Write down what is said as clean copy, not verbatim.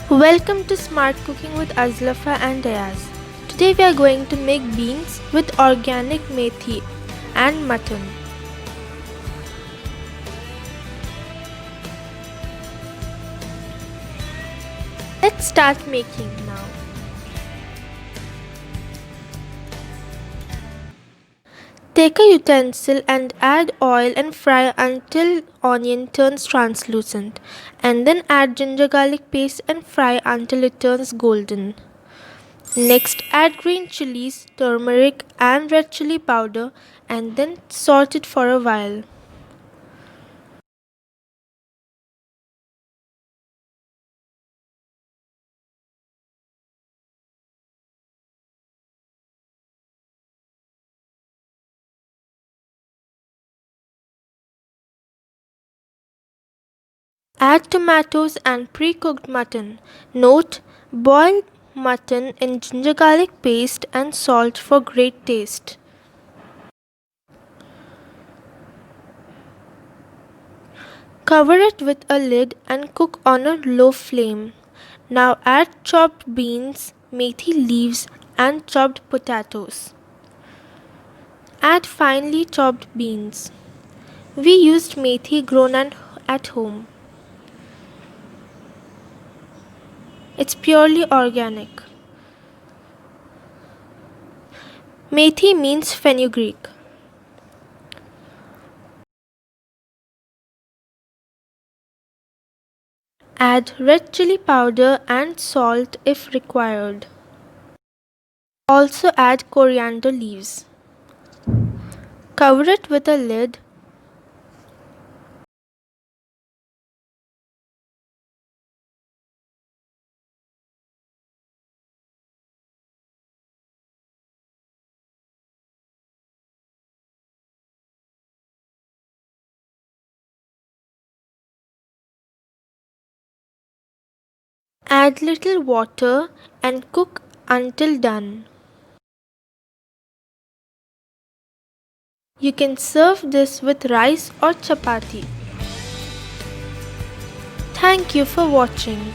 Welcome to Smart Cooking with Azlafa and Ayaz. Today we are going to make beans with organic methi and mutton. Let's start making now. Take a utensil and add oil and fry until onion turns translucent, and then add ginger garlic paste and fry until it turns golden. Next, add green chilies, turmeric and red chili powder and then saute it for a while. Add tomatoes and pre-cooked mutton. Note: boil mutton in ginger garlic paste and salt for great taste. Cover it with a lid and cook on a low flame. Now add chopped beans, methi leaves and chopped potatoes. Add finely chopped beans. We used methi grown at home. It's purely organic. Methi means fenugreek. Add red chili powder and salt if required. Also add coriander leaves. Cover it with a lid. Add little water and cook until done. You can serve this with rice or chapati. Thank you for watching.